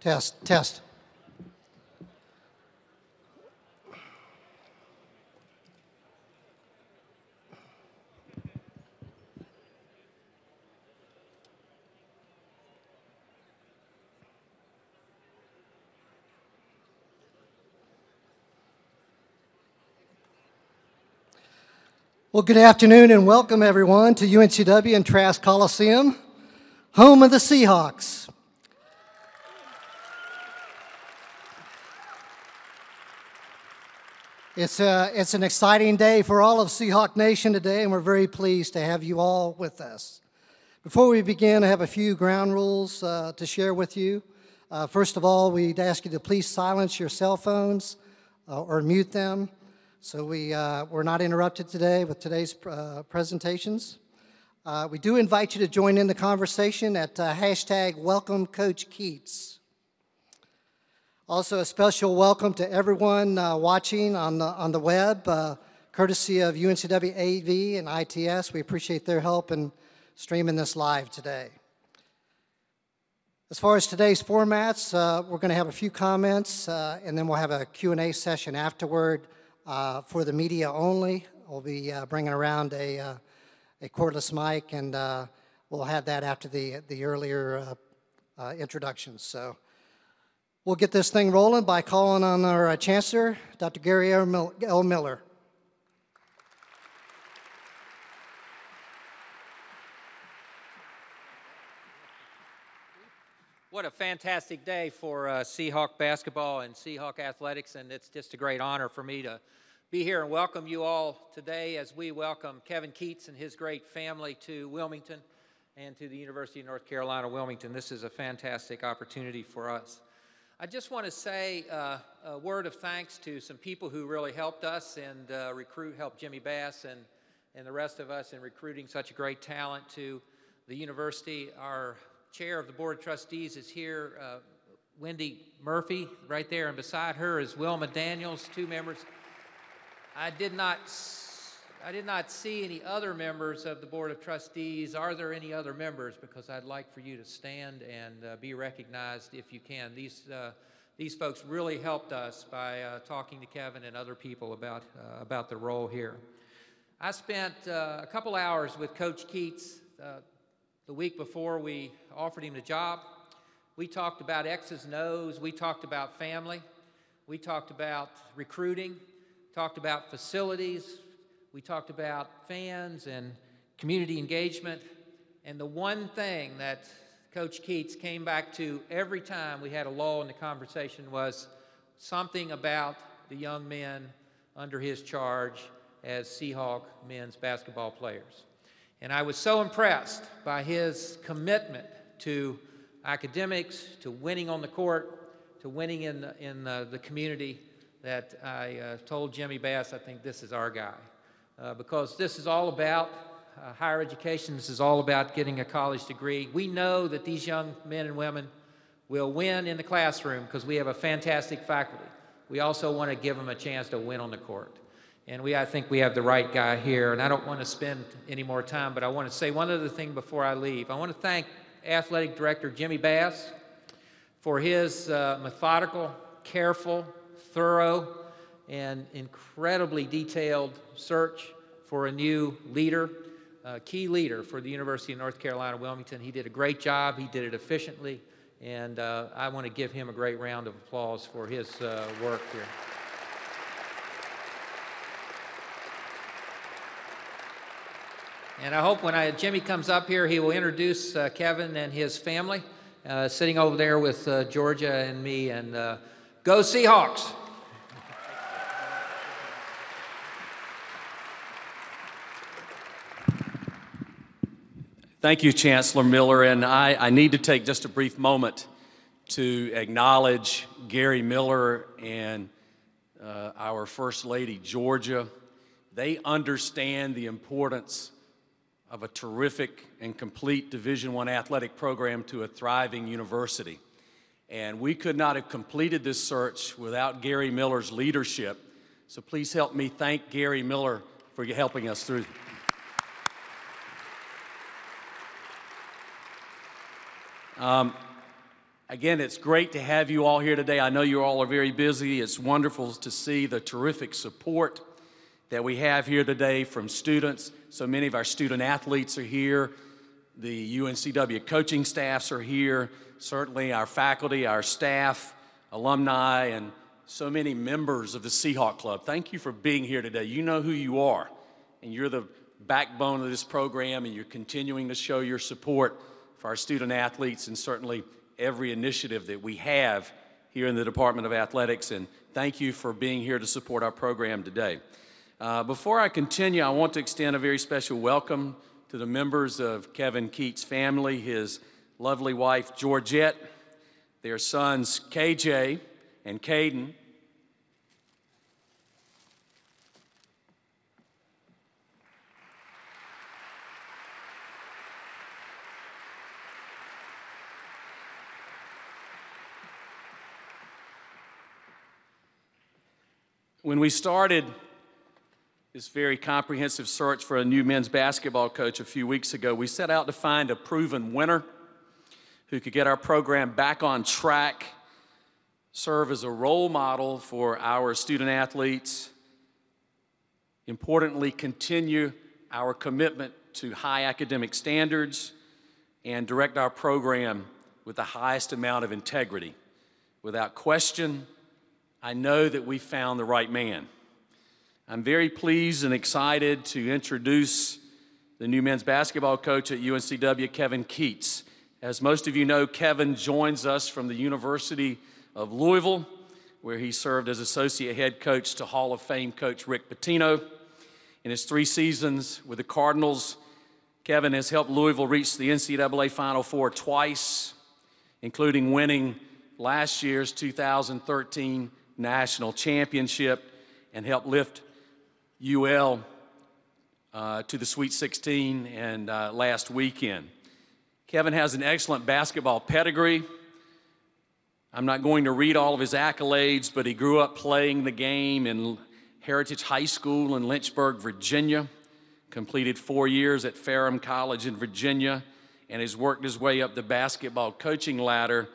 Test, test. Well, good afternoon and welcome everyone to UNCW and Trask Coliseum, home of the Seahawks. It's an exciting day for all of Seahawk Nation today, and we're very pleased to have you all with us. Before we begin, I have a few ground rules to share with you. First of all, we'd ask you to please silence your cell phones or mute them, so we're not interrupted today with today's presentations. We do invite you to join in the conversation at hashtag Welcome Coach Keatts. Also, a special welcome to everyone watching on the web, courtesy of UNCW AV and ITS. We appreciate their help in streaming this live today. As far as today's formats, we're going to have a few comments, and then we'll have a Q&A session afterward for the media only. We'll be bringing around a cordless mic, and we'll have that after the earlier introductions. So we'll get this thing rolling by calling on our Chancellor, Dr. Gary L. Miller. What a fantastic day for Seahawk basketball and Seahawk athletics, and it's just a great honor for me to be here and welcome you all today as we welcome Kevin Keatts and his great family to Wilmington and to the University of North Carolina, Wilmington. This is a fantastic opportunity for us. I just want to say a word of thanks to some people who really helped us and helped Jimmy Bass and the rest of us in recruiting such a great talent to the university. Our chair of the Board of Trustees is here, Wendy Murphy, right there, and beside her is Wilma Daniels, two members. I did not see any other members of the Board of Trustees. Are there any other members? Because I'd like for you to stand and be recognized if you can. These folks really helped us by talking to Kevin and other people about the role here. I spent a couple hours with Coach Keatts the week before we offered him the job. We talked about X's and O's. We talked about family. We talked about recruiting. Talked about facilities. We talked about fans and community engagement. And the one thing that Coach Keatts came back to every time we had a lull in the conversation was something about the young men under his charge as Seahawk men's basketball players. And I was so impressed by his commitment to academics, to winning on the court, to winning in the community, that I told Jimmy Bass, I think this is our guy. Because this is all about higher education. This is all about getting a college degree. We know that these young men and women will win in the classroom because we have a fantastic faculty. We also want to give them a chance to win on the court. And I think we have the right guy here. And I don't want to spend any more time, but I want to say one other thing before I leave. I want to thank Athletic Director Jimmy Bass for his methodical, careful, thorough, and incredibly detailed search for a new leader, key leader for the University of North Carolina, Wilmington. He did a great job. He did it efficiently, and I want to give him a great round of applause for his work here. And I hope when Jimmy comes up here, he will introduce Kevin and his family, sitting over there with Georgia and me, and go Seahawks! Thank you, Chancellor Miller, and I need to take just a brief moment to acknowledge Gary Miller and our First Lady, Georgia. They understand the importance of a terrific and complete Division I athletic program to a thriving university. And we could not have completed this search without Gary Miller's leadership. So please help me thank Gary Miller for helping us through. Again, it's great to have you all here today. I know you all are very busy. It's wonderful to see the terrific support that we have here today from students. So many of our student athletes are here. The UNCW coaching staffs are here. Certainly our faculty, our staff, alumni, and so many members of the Seahawk Club. Thank you for being here today. You know who you are, and you're the backbone of this program, and you're continuing to show your support for our student athletes and certainly every initiative that we have here in the Department of Athletics, and thank you for being here to support our program today. Before I continue, I want to extend a very special welcome to the members of Kevin Keatts' family, his lovely wife, Georgette, their sons, KJ and Caden. When we started this very comprehensive search for a new men's basketball coach a few weeks ago, we set out to find a proven winner who could get our program back on track, serve as a role model for our student athletes, importantly, continue our commitment to high academic standards, and direct our program with the highest amount of integrity. Without question, I know that we found the right man. I'm very pleased and excited to introduce the new men's basketball coach at UNCW, Kevin Keatts. As most of you know, Kevin joins us from the University of Louisville, where he served as associate head coach to Hall of Fame coach Rick Pitino. In his 3 seasons with the Cardinals, Kevin has helped Louisville reach the NCAA Final Four twice, including winning last year's 2013 national championship, and helped lift UL to the Sweet 16 and last weekend. Kevin has an excellent basketball pedigree. I'm not going to read all of his accolades, but he grew up playing the game in Heritage High School in Lynchburg, Virginia, completed 4 years at Ferrum College in Virginia, and has worked his way up the basketball coaching ladder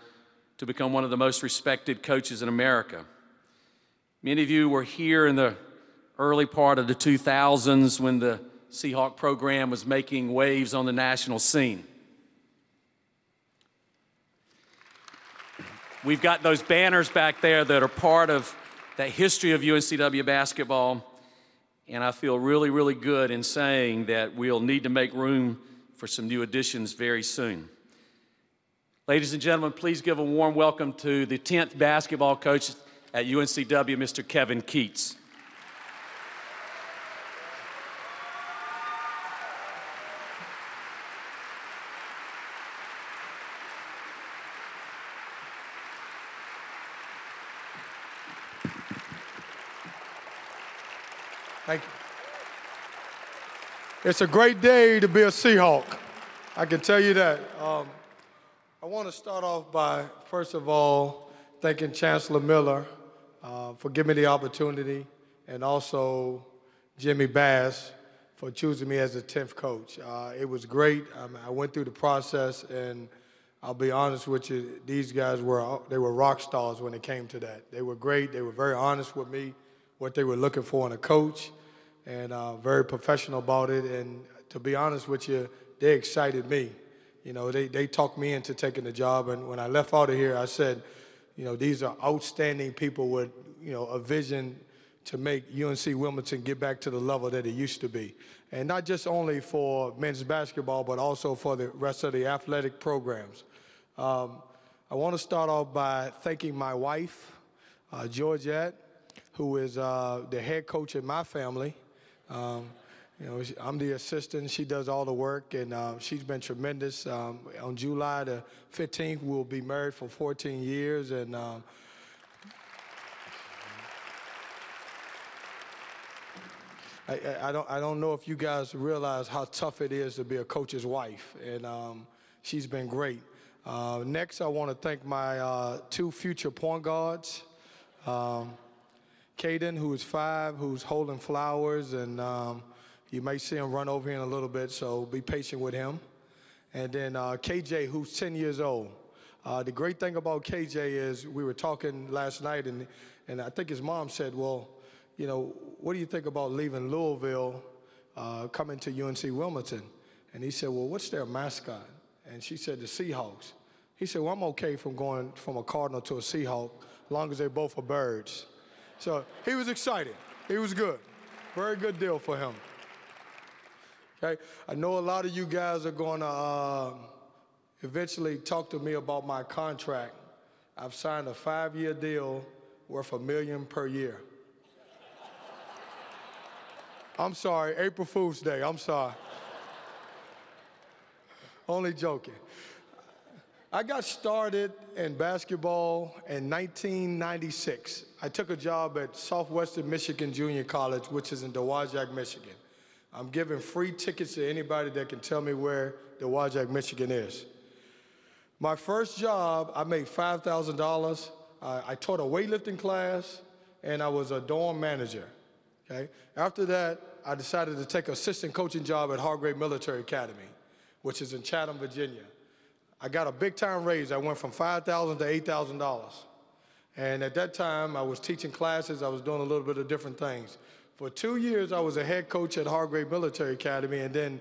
to become one of the most respected coaches in America. Many of you were here in the early part of the 2000s when the Seahawk program was making waves on the national scene. We've got those banners back there that are part of that history of UNCW basketball, and I feel really, really good in saying that we'll need to make room for some new additions very soon. Ladies and gentlemen, please give a warm welcome to the 10th basketball coach at UNCW, Mr. Kevin Keatts. Thank you. It's a great day to be a Seahawk. I can tell you that. I want to start off by, first of all, thanking Chancellor Miller for giving me the opportunity, and also Jimmy Bass for choosing me as the 10th coach. It was great. I went through the process, and I'll be honest with you, these guys were rock stars when it came to that. They were great. They were very honest with me, what they were looking for in a coach, and very professional about it. And to be honest with you, they excited me. You know, they talked me into taking the job, and when I left out of here, I said, you know, these are outstanding people with, you know, a vision to make UNC Wilmington get back to the level that it used to be. And not just only for men's basketball, but also for the rest of the athletic programs. I want to start off by thanking my wife, Georgette, who is the head coach in my family. You know, I'm the assistant. She does all the work, and she's been tremendous. On July the 15th, we'll be married for 14 years, and I don't know if you guys realize how tough it is to be a coach's wife, and she's been great. Next, I want to thank my 2 future point guards. Caden, who is 5, who's holding flowers, and you may see him run over here in a little bit, so be patient with him. And then KJ, who's 10 years old. The great thing about KJ is we were talking last night, and I think his mom said, well, you know, what do you think about leaving Louisville, coming to UNC Wilmington? And he said, well, what's their mascot? And she said, the Seahawks. He said, well, I'm okay from going from a Cardinal to a Seahawk, as long as they both are birds. So he was excited. He was good. Very good deal for him. Okay, I know a lot of you guys are going to eventually talk to me about my contract. I've signed a 5-year deal worth $1 million per year. I'm sorry, April Fool's Day, I'm sorry. Only joking. I got started in basketball in 1996. I took a job at Southwestern Michigan Junior College, which is in Dowagiac, Michigan. I'm giving free tickets to anybody that can tell me where Dowagiac, Michigan is. My first job, I made $5,000. I taught a weightlifting class, and I was a dorm manager. Okay? After that, I decided to take an assistant coaching job at Hargrave Military Academy, which is in Chatham, Virginia. I got a big-time raise. I went from $5,000 to $8,000. And at that time, I was teaching classes. I was doing a little bit of different things. For 2 years, I was a head coach at Hargrave Military Academy, and then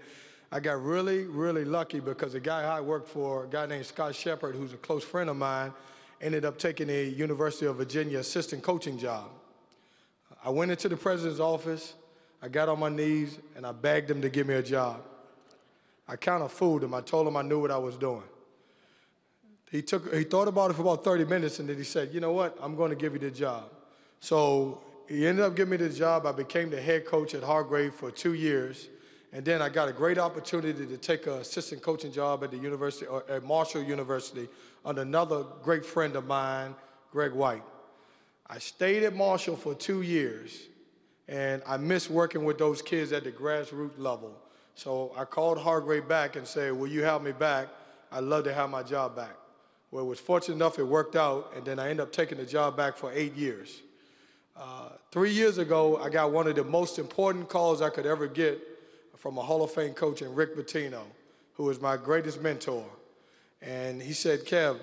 I got really, really lucky because the guy I worked for, a guy named Scott Shepard, who's a close friend of mine, ended up taking a University of Virginia assistant coaching job. I went into the president's office, I got on my knees, and I begged him to give me a job. I kind of fooled him. I told him I knew what I was doing. He thought about it for about 30 minutes, and then he said, you know what, I'm going to give you the job. So he ended up giving me the job. I became the head coach at Hargrave for 2 years, and then I got a great opportunity to take an assistant coaching job at the university, or at Marshall University, under another great friend of mine, Greg White. I stayed at Marshall for 2 years, and I missed working with those kids at the grassroots level. So I called Hargrave back and said, will you have me back? I'd love to have my job back. Well, it was fortunate enough it worked out, and then I ended up taking the job back for 8 years. 3 years ago, I got one of the most important calls I could ever get from a Hall of Fame coach in Rick Pitino, who is my greatest mentor. And he said, Kev,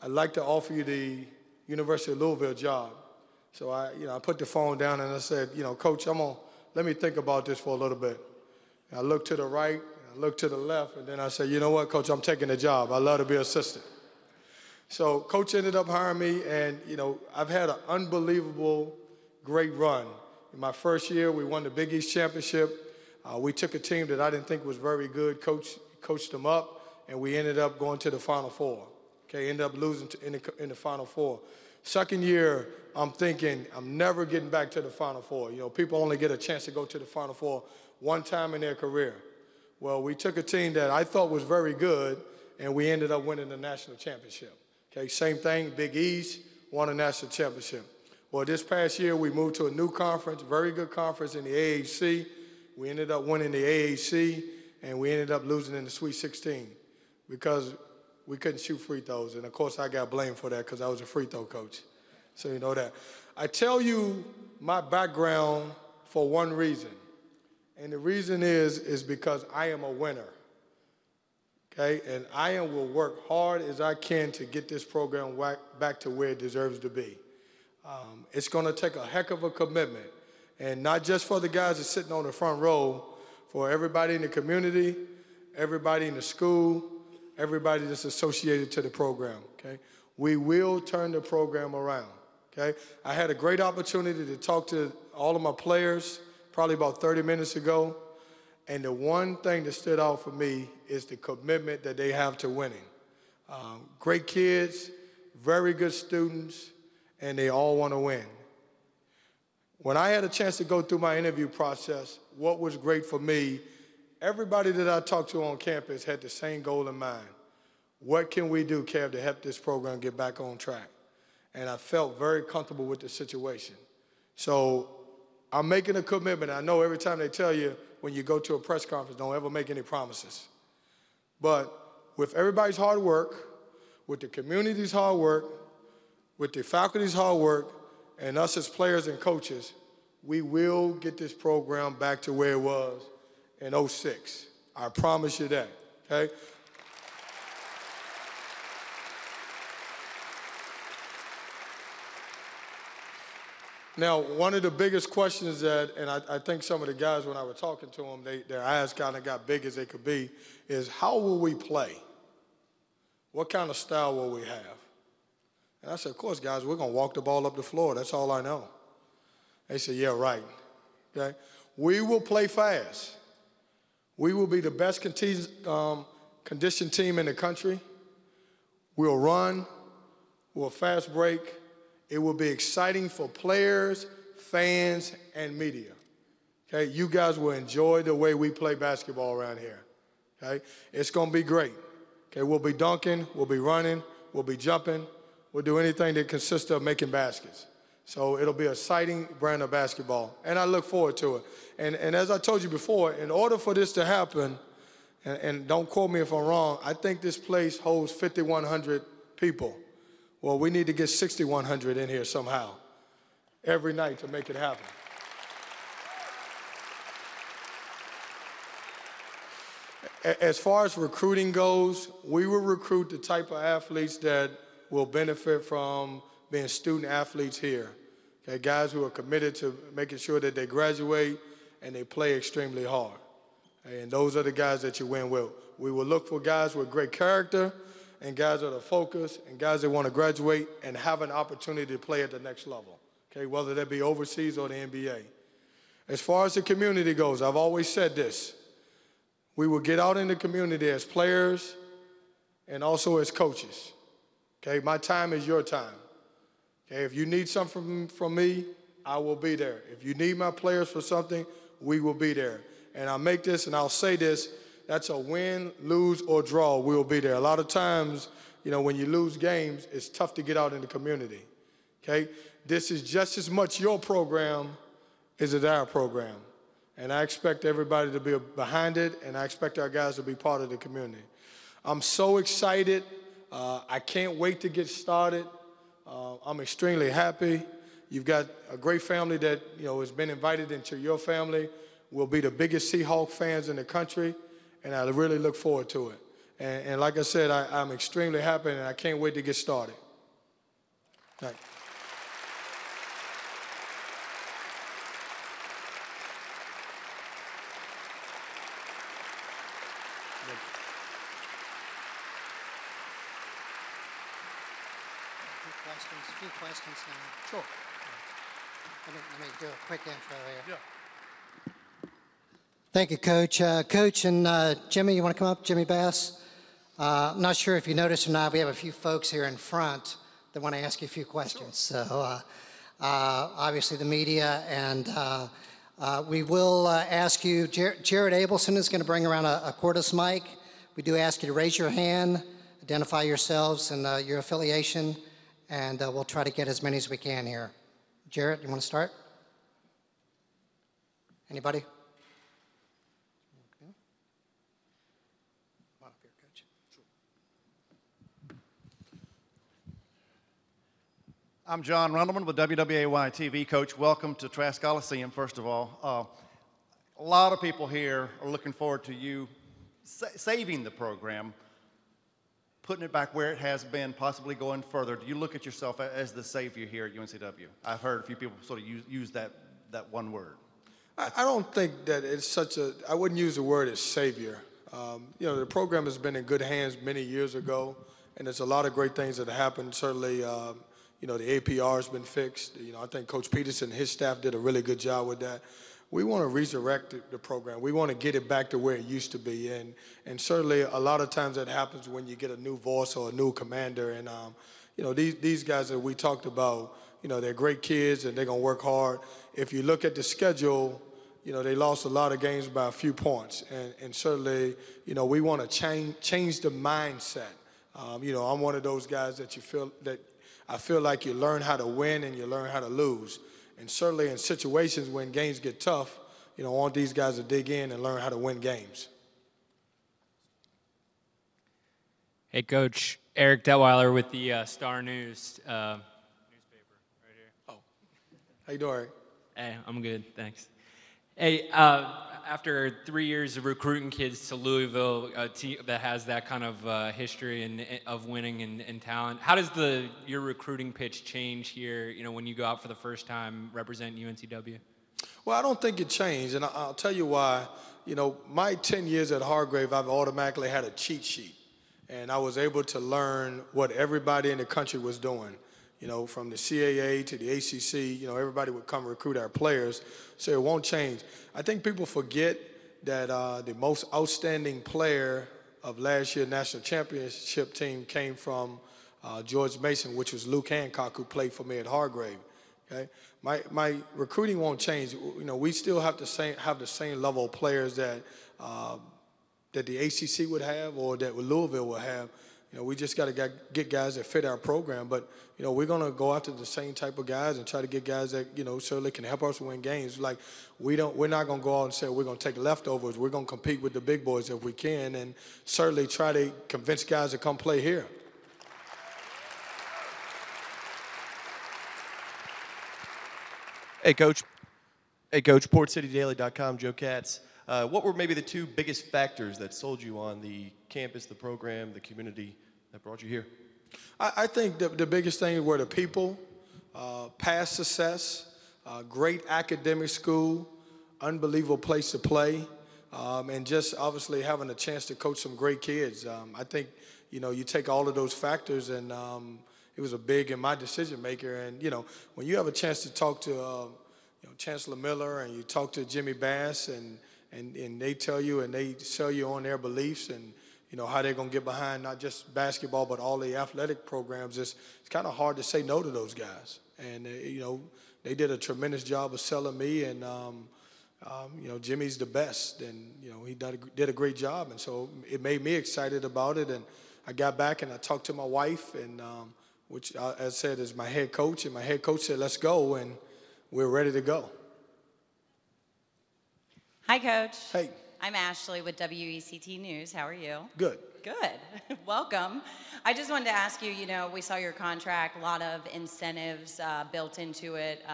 I'd like to offer you the University of Louisville job. So I put the phone down and I said, Coach, let me think about this for a little bit. And I looked to the right, I looked to the left, and then I said, you know what, Coach, I'm taking the job. I love to be an assistant. So Coach ended up hiring me, and I've had an unbelievable, great run. In my first year, we won the Big East Championship. We took a team that I didn't think was very good, coached them up, and we ended up going to the Final Four. Okay, ended up losing in the Final Four. Second year, I'm thinking I'm never getting back to the Final Four. People only get a chance to go to the Final Four one time in their career. Well, we took a team that I thought was very good, and we ended up winning the national championship. Okay, same thing, Big East, won a national championship. Well, this past year, we moved to a new conference, very good conference in the AAC. We ended up winning the AAC, and we ended up losing in the Sweet 16 because we couldn't shoot free throws. And, of course, I got blamed for that because I was a free throw coach. So you know that. I tell you my background for one reason, and the reason is because I am a winner. Okay, and I will work hard as I can to get this program back to where it deserves to be. It's going to take a heck of a commitment, and not just for the guys that's sitting on the front row, for everybody in the community, everybody in the school, everybody that's associated to the program. Okay, we will turn the program around. Okay, I had a great opportunity to talk to all of my players probably about 30 minutes ago. And the one thing that stood out for me is the commitment that they have to winning. Great kids, very good students, and they all want to win. When I had a chance to go through my interview process, what was great for me, everybody that I talked to on campus had the same goal in mind. What can we do, Kev, to help this program get back on track? And I felt very comfortable with the situation. So I'm making a commitment. I know every time they tell you, when you go to a press conference, don't ever make any promises. But with everybody's hard work, with the community's hard work, with the faculty's hard work, and us as players and coaches, we will get this program back to where it was in '06. I promise you that, okay? Now, one of the biggest questions that, and I think some of the guys, when I was talking to them, their eyes kind of got big as they could be, is how will we play? What kind of style will we have? And I said, of course, guys, we're going to walk the ball up the floor. That's all I know. They said, yeah, right. Okay? We will play fast. We will be the best conditioned team in the country. We'll run. We'll fast break. It will be exciting for players, fans, and media. Okay? You guys will enjoy the way we play basketball around here. Okay? It's going to be great. Okay? We'll be dunking. We'll be running. We'll be jumping. We'll do anything that consists of making baskets. So it'll be an exciting brand of basketball, and I look forward to it. And as I told you before, in order for this to happen, and don't quote me if I'm wrong, I think this place holds 5,100 people. Well, we need to get 6,100 in here somehow every night to make it happen. As far as recruiting goes, we will recruit the type of athletes that will benefit from being student athletes here. Okay, guys who are committed to making sure that they graduate and they play extremely hard. Okay, and those are the guys that you win with. We will look for guys with great character and guys that are focused and guys that want to graduate and have an opportunity to play at the next level, okay, whether that be overseas or the NBA. As far as the community goes, I've always said this. We will get out in the community as players and also as coaches. Okay, my time is your time. Okay, if you need something from me, I will be there. If you need my players for something, we will be there. And I'll make this and I'll say this, that's a win, lose, or draw, we will be there. A lot of times, you know, when you lose games, it's tough to get out in the community. Okay, this is just as much your program as it our program. And I expect everybody to be behind it, and I expect our guys to be part of the community. I'm so excited. I can't wait to get started. I'm extremely happy. You've got a great family that, you know, has been invited into your family. We'll be the biggest Seahawk fans in the country, and I really look forward to it. And like I said, I'm extremely happy, and I can't wait to get started. Thank you. A few questions now. Sure. Let me do a quick intro here. Yeah. Thank you, Coach. Coach and Jimmy, you want to come up? Jimmy Bass? I'm not sure if you noticed or not, we have a few folks here in front that want to ask you a few questions. Sure. So obviously the media, and we will ask you, Jared Abelson is going to bring around a cordless mic. We do ask you to raise your hand, identify yourselves and your affiliation, and we'll try to get as many as we can here. Jarrett, you want to start? Anybody? Okay. Come on up here, Coach. Sure. I'm John Rundleman with WWAY TV. Coach, welcome to Trask Coliseum, first of all. A lot of people here are looking forward to you saving the program, putting it back where it has been, possibly going further. Do you look at yourself as the savior here at UNCW? I've heard a few people sort of use that one word. I don't think that it's I wouldn't use the word as savior. You know, the program has been in good hands many years ago, and there's a lot of great things that have happened. Certainly, you know, the APR has been fixed. You know, I think Coach Peterson and his staff did a really good job with that. We want to resurrect the program. We want to get it back to where it used to be. And certainly a lot of times that happens when you get a new voice or a new commander. And, you know, these guys that we talked about, you know, they're great kids and they're going to work hard. If you look at the schedule, you know, they lost a lot of games by a few points. And certainly, you know, we want to change the mindset. You know, I'm one of those guys that I feel like you learn how to win and you learn how to lose. And certainly in situations when games get tough, you know, I want these guys to dig in and learn how to win games. Hey, Coach. Eric Detweiler with the Star News newspaper right here. Oh, how you doing, Eric? Hey, I'm good, thanks. Hey, after 3 years of recruiting kids to Louisville, a team that has that kind of history and of winning and talent, how does your recruiting pitch change here? You know, when you go out for the first time representing UNCW. Well, I don't think it changed, and I'll tell you why. You know, my 10 years at Hargrave, I've automatically had a cheat sheet, and I was able to learn what everybody in the country was doing. You know, from the CAA to the ACC, you know, everybody would come recruit our players, so it won't change. I think people forget that the most outstanding player of last year's national championship team came from George Mason, which was Luke Hancock, who played for me at Hargrave. Okay, my recruiting won't change. You know, we still have the same level of players that that the ACC would have or that Louisville would have. You know, we just got to get guys that fit our program. But, you know, we're going to go after the same type of guys and try to get guys that, you know, so they can help us win games. Like, we're not going to go out and say we're going to take leftovers. We're going to compete with the big boys if we can and certainly try to convince guys to come play here. Hey, Coach, PortCityDaily.com, Joe Keatts. What were maybe the two biggest factors that sold you on the campus, the program, the community that brought you here? I think the biggest thing were the people, past success, great academic school, unbelievable place to play, and just obviously having a chance to coach some great kids. I think, you know, you take all of those factors and it was a big in my decision maker. And, you know, when you have a chance to talk to, you know, Chancellor Miller and you talk to Jimmy Bass and they tell you and they sell you on their beliefs and, you know, how they're going to get behind not just basketball but all the athletic programs, it's kind of hard to say no to those guys. And, you know, they did a tremendous job of selling me and, you know, Jimmy's the best and, you know, he did a great job. And so it made me excited about it. And I got back and I talked to my wife and which, as I said, is my head coach. And my head coach said, let's go, and we're ready to go. Hi, Coach. Hey. I'm Ashley with WECT News. How are you? Good. Good. Welcome. I just wanted to ask you, you know, we saw your contract, a lot of incentives built into it,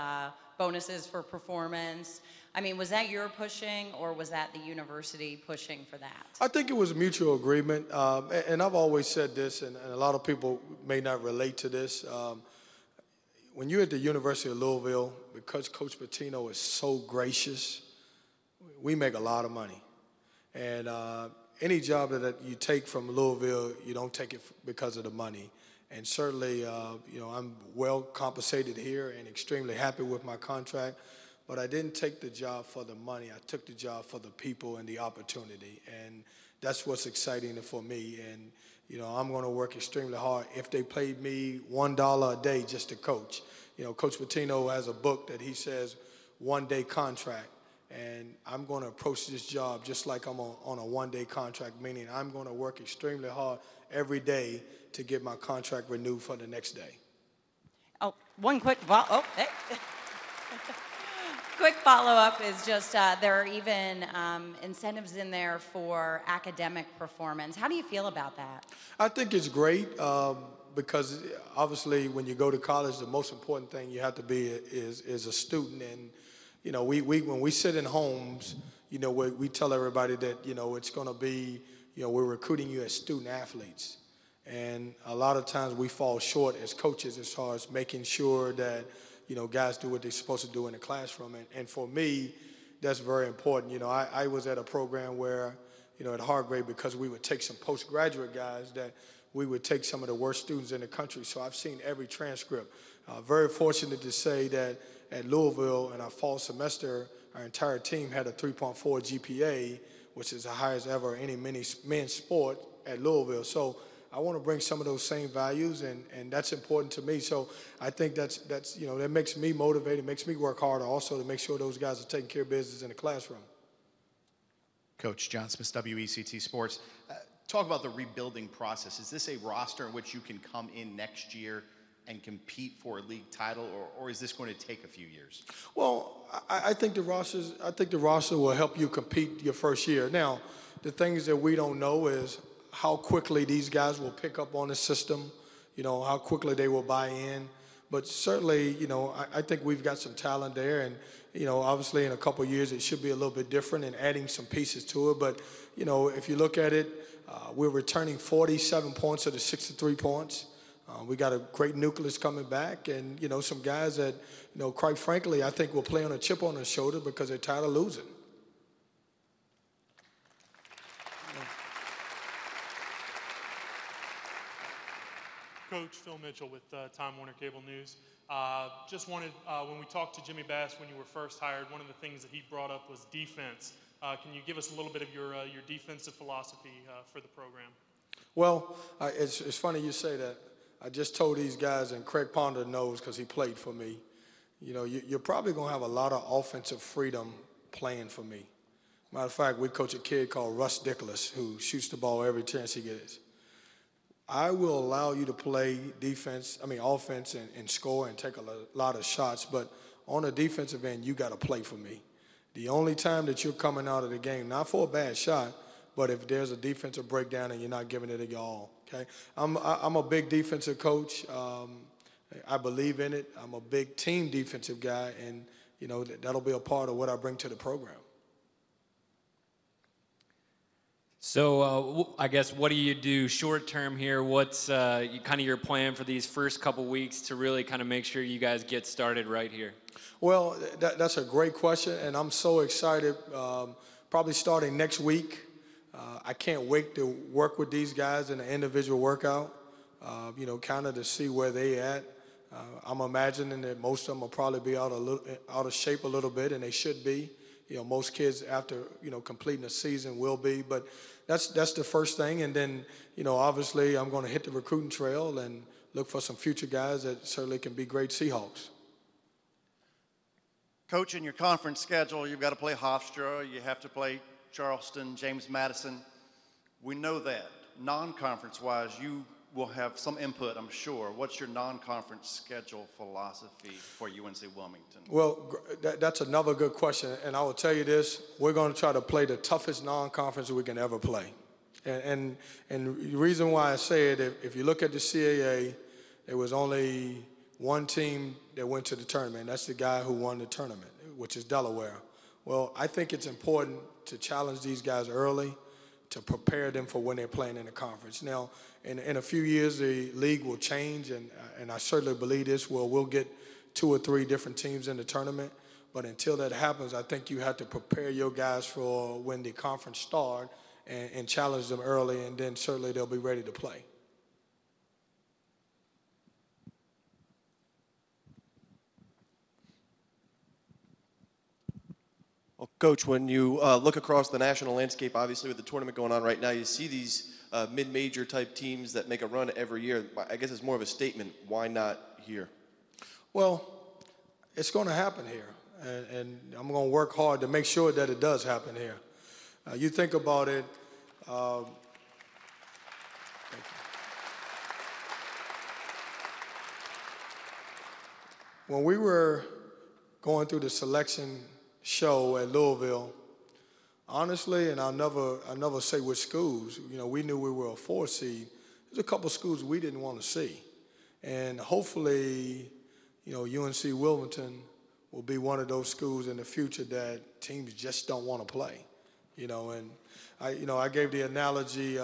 bonuses for performance. I mean, was that your pushing or was that the university pushing for that? I think it was a mutual agreement. And I've always said this, and a lot of people may not relate to this. When you're at the University of Louisville, because Coach Pitino is so gracious, we make a lot of money. And any job that you take from Louisville, you don't take it because of the money. And certainly, you know, I'm well compensated here and extremely happy with my contract. But I didn't take the job for the money. I took the job for the people and the opportunity. And that's what's exciting for me. And, you know, I'm going to work extremely hard. If they paid me $1 a day just to coach, you know, Coach Pitino has a book that he says one-day contract. And I'm going to approach this job just like I'm on a one-day contract, meaning I'm going to work extremely hard every day to get my contract renewed for the next day. Oh, one quick hey. Quick follow-up is just there are even incentives in there for academic performance. How do you feel about that? I think it's great because obviously when you go to college, the most important thing you have to be is a student. And, you know, when we sit in homes, you know, we tell everybody that, you know, it's going to be, you know, we're recruiting you as student athletes. And a lot of times we fall short as coaches as far as making sure that, you know, guys do what they're supposed to do in the classroom. And for me, that's very important. You know, I was at a program where, you know, at Hargrave, because we would take some postgraduate guys, that we would take some of the worst students in the country. So I've seen every transcript. Very fortunate to say that at Louisville in our fall semester, our entire team had a 3.4 GPA, which is the highest ever in any men's sport at Louisville. So I want to bring some of those same values, and that's important to me. So I think that's you know, that makes me motivated, makes me work harder also to make sure those guys are taking care of business in the classroom. Coach John Smith, WECT Sports. Talk about the rebuilding process. Is this a roster in which you can come in next year and compete for a league title, or is this going to take a few years? Well, I think the roster will help you compete your first year. Now, the things that we don't know is how quickly these guys will pick up on the system, you know, how quickly they will buy in. But certainly, I think we've got some talent there. And, obviously in a couple of years, it should be a little bit different and adding some pieces to it. But, if you look at it, we're returning 47 points of the 63 points. We got a great nucleus coming back and, some guys that, quite frankly, I think will play on a chip on their shoulder because they're tired of losing. Coach Phil Mitchell with Time Warner Cable News. Just wanted, when we talked to Jimmy Bass when you were first hired, one of the things that he brought up was defense. Can you give us a little bit of your defensive philosophy for the program? Well, it's funny you say that. I just told these guys, and Craig Ponder knows because he played for me, you're probably going to have a lot of offensive freedom playing for me. Matter of fact, we coach a kid called Russ Dickless who shoots the ball every chance he gets. I will allow you to play offense and score and take a lot of shots, but on the defensive end, you got to play for me. The only time that you're coming out of the game, not for a bad shot, but if there's a defensive breakdown and you're not giving it a all, okay? I'm a big defensive coach. I believe in it. I'm a big team defensive guy, and, that'll be a part of what I bring to the program. So I guess what do you do short term here? What's kind of your plan for these first couple weeks to really kind of make sure you guys get started right here? Well, that's a great question, and I'm so excited. Probably starting next week. I can't wait to work with these guys in an individual workout, kind of to see where they at. I'm imagining that most of them will probably be out of shape a little bit, and they should be. Most kids after, completing a season will be, but that's the first thing. And then, obviously I'm going to hit the recruiting trail and look for some future guys that certainly can be great Seahawks. Coach, in your conference schedule, you've got to play Hofstra, you have to play Charleston, James Madison. We know that. Non-conference-wise, you will have some input, I'm sure. What's your non-conference schedule philosophy for UNC Wilmington? Well, that's another good question, and I will tell you this. We're going to try to play the toughest non-conference we can ever play. And the reason why I say it, if you look at the CAA, there was only one team that went to the tournament, and that's the guy who won the tournament, which is Delaware. Well, I think it's important to challenge these guys early to prepare them for when they're playing in the conference. Now, in a few years, the league will change, and I certainly believe this. We'll get 2 or 3 different teams in the tournament. But until that happens, I think you have to prepare your guys for when the conference starts and challenge them early, and then certainly they'll be ready to play. Well, Coach, when you look across the national landscape, obviously with the tournament going on right now, you see these mid-major type teams that make a run every year. I guess it's more of a statement. Why not here? Well, it's going to happen here, and I'm going to work hard to make sure that it does happen here. You think about it. When we were going through the selection show at Louisville, honestly, and I'll never say which schools, we knew we were a 4 seed. There's a couple schools we didn't want to see. And hopefully, UNC Wilmington will be one of those schools in the future that teams just don't want to play. And I gave the analogy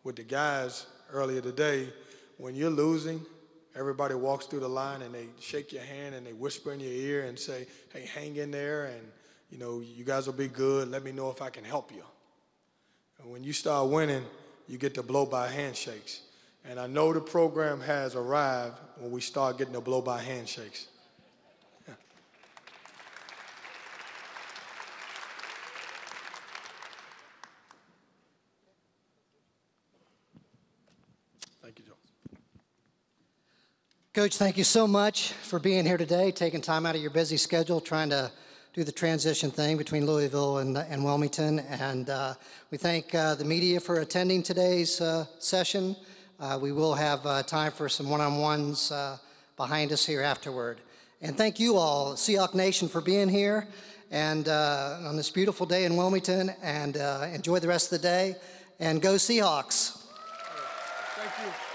with the guys earlier today. When you're losing, everybody walks through the line and they shake your hand and they whisper in your ear and say, hey, hang in there, and you guys will be good. Let me know if I can help you. And when you start winning, you get the blow-by handshakes. And I know the program has arrived when we start getting the blow-by handshakes. Yeah. Thank you, Joe. Coach, thank you so much for being here today, taking time out of your busy schedule, trying to do the transition thing between Louisville and Wilmington. And we thank the media for attending today's session. We will have time for some one-on-ones behind us here afterward. And thank you all, Seahawk Nation, for being here and on this beautiful day in Wilmington. And enjoy the rest of the day. And go Seahawks. Thank you.